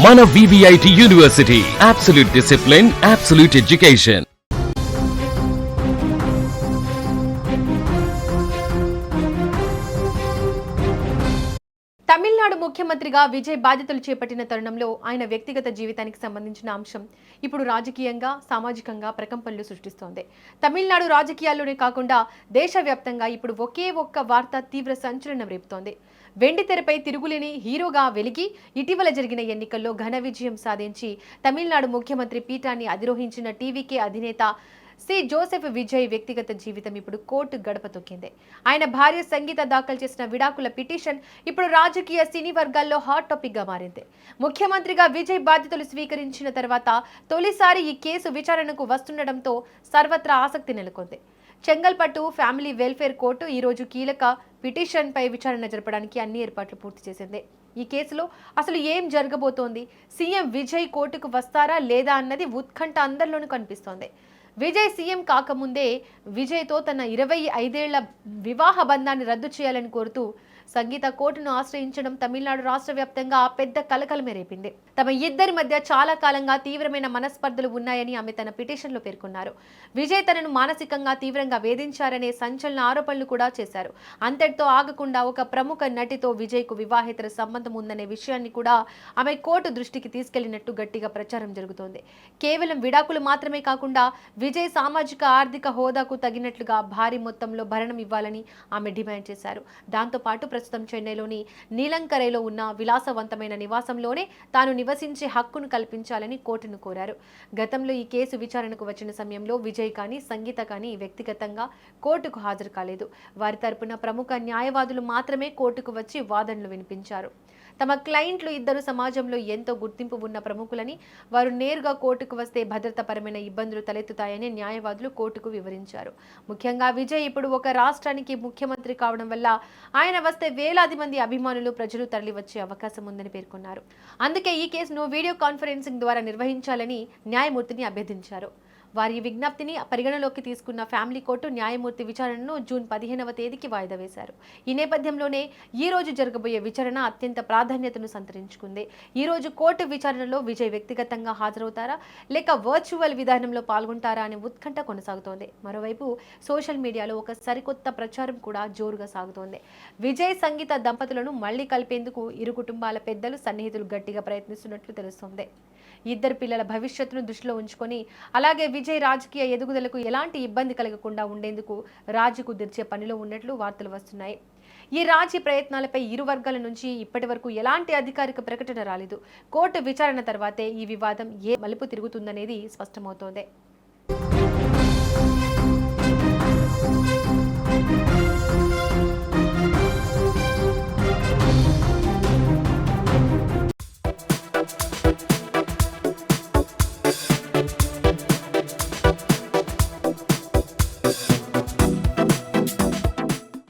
మన VVIT university, absolute discipline, absolute education. Tamil Nadu ముఖ్యమంత్రిగా విజయ్ బాధ్యతలు చేపట్టిన తరుణంలో ఆయన వ్యక్తిగత జీవితానికి సంబంధించిన అంశం ఇప్పుడు రాజకీయంగా, సామాజికంగా ప్రకంపనలు సృష్టిస్తోంది. తమిళనాడు రాజకీయాల్లోనే కాకుండా దేశవ్యాప్తంగా ఇప్పుడు ఒకే ఒక్క వార్త తీవ్ర సంచలనం రేపుతోంది. వెండి తెరపై తిరుగులేని హీరోగా వెలిగి ఇటీవల జరిగిన ఎన్నికల్లో ఘన విజయం సాధించి తమిళనాడు ముఖ్యమంత్రి పీఠాన్ని అధిరోహించిన టీవీకే అధినేత సి జోసెఫ్ విజయ్ వ్యక్తిగత జీవితం ఇప్పుడు కోర్టు గడప తొక్కింది. ఆయన భార్య సంగీత దాఖలు చేసిన విడాకుల పిటిషన్ ఇప్పుడు రాజకీయ సినీ వర్గాల్లో హాట్ టాపిక్ గా మారింది. ముఖ్యమంత్రిగా విజయ్ బాధ్యతలు స్వీకరించిన తర్వాత తొలిసారి ఈ కేసు విచారణకు వస్తుండటంతో సర్వత్రా ఆసక్తి నెలకొంది. చెంగల్పట్టు ఫ్యామిలీ వెల్ఫేర్ కోర్టు ఈ రోజు కీలక పిటిషన్ పై విచారణ జరపడానికి అన్ని ఏర్పాట్లు పూర్తి చేసింది. ఈ కేసులో అసలు ఏం జరగబోతోంది, సీఎం విజయ్ కోర్టుకు వస్తారా లేదా అన్నది ఉత్కంఠ అందరిలోనూ కనిపిస్తోంది. విజయ్ సీఎం కాకముందే విజయ్తో తన 25 ఏళ్ల వివాహ బంధాన్ని రద్దు చేయాలని కోరుతూ సంగీత కోర్టును ఆశ్రయించడం తమిళనాడు రాష్ట్ర వ్యాప్తంగా పెద్ద కలకలమే రేపింది. తమ ఇద్దరి మధ్య చాలా కాలంగా తీవ్రమైన మనస్పర్ధలు ఉన్నాయని ఆమె తన పిటిషన్లో పేర్కొన్నారు. విజయ్ తనను మానసికంగా తీవ్రంగా వేధించారనే సంచలన ఆరోపణలు కూడా చేశారు. అంతటితో ఆగకుండా ఒక ప్రముఖ నటితో విజయ్కు వివాహేతర సంబంధం ఉందనే విషయాన్ని కూడా ఆమె కోర్టు దృష్టికి తీసుకెళ్లినట్టు గట్టిగా ప్రచారం జరుగుతోంది. కేవలం విడాకులు మాత్రమే కాకుండా విజయ్ సామాజిక ఆర్థిక హోదాకు తగినట్లుగా భారీ మొత్తంలో భరణం ఇవ్వాలని ఆమె డిమాండ్ చేశారు. దాంతో పాటు ప్రస్తుతం చెన్నైలోని నీలంకరైలో ఉన్న విలాసవంతమైన నివాసంలోనే తాను నివసించే హక్కును కల్పించాలని కోర్టును కోరారు. గతంలో ఈ కేసు విచారణకు వచ్చిన సమయంలో విజయ్ కానీ సంగీత కానీ వ్యక్తిగతంగా కోర్టుకు హాజరు కాలేదు. వారి తరపున ప్రముఖ న్యాయవాదులు మాత్రమే కోర్టుకు వచ్చి వాదనలు వినిపించారు. తమ క్లయింట్లు ఇద్దరు సమాజంలో ఎంతో గుర్తింపు ఉన్న ప్రముఖులని, వారు నేరుగా కోర్టుకు వస్తే భద్రతాపరమైన ఇబ్బందులు తలెత్తుతాయని న్యాయవాదులు కోర్టుకు వివరించారు. ముఖ్యంగా విజయ్ ఇప్పుడు ఒక రాష్ట్రానికి ముఖ్యమంత్రి కావడం వల్ల ఆయన వస్తే వేలాది మంది అభిమానులు, ప్రజలు తరలివచ్చే అవకాశం ఉందని పేర్కొన్నారు. అందుకే ఈ కేసును వీడియో కాన్ఫరెన్సింగ్ ద్వారా నిర్వహించాలని న్యాయమూర్తిని అభ్యర్థించారు. వారి విజ్ఞప్తిని పరిగణలోకి తీసుకున్న ఫ్యామిలీ కోర్టు న్యాయమూర్తి విచారణను జూన్ 15వ తేదీకి వాయిదా వేశారు. ఈ నేపథ్యంలోనే ఈ రోజు జరగబోయే విచారణ అత్యంత ప్రాధాన్యతను సంతరించుకుంది. ఈ రోజు కోర్టు విచారణలో విజయ్ వ్యక్తిగతంగా హాజరవుతారా లేక వర్చువల్ విధానంలో పాల్గొంటారా అనే ఉత్కంఠ కొనసాగుతోంది. మరోవైపు సోషల్ మీడియాలో ఒక సరికొత్త ప్రచారం కూడా జోరుగా సాగుతోంది. విజయ్ సంగీత దంపతులను మళ్లీ కలిపేందుకు ఇరు కుటుంబాల పెద్దలు, సన్నిహితులు గట్టిగా ప్రయత్నిస్తున్నట్లు తెలుస్తోంది. ఇద్దరు పిల్లల భవిష్యత్తును దృష్టిలో ఉంచుకొని, అలాగే విజయ్ రాజకీయ ఎదుగుదలకు ఎలాంటి ఇబ్బంది కలగకుండా ఉండేందుకు రాజీ కుదిర్చే పనిలో ఉన్నట్లు వార్తలు వస్తున్నాయి. ఈ రాజీ ప్రయత్నాలపై ఇరు వర్గాల నుంచి ఇప్పటి వరకు ఎలాంటి అధికారిక ప్రకటన రాలేదు. కోర్టు విచారణ తర్వాతే ఈ వివాదం ఏ మలుపు తిరుగుతుందనేది స్పష్టమవుతోంది.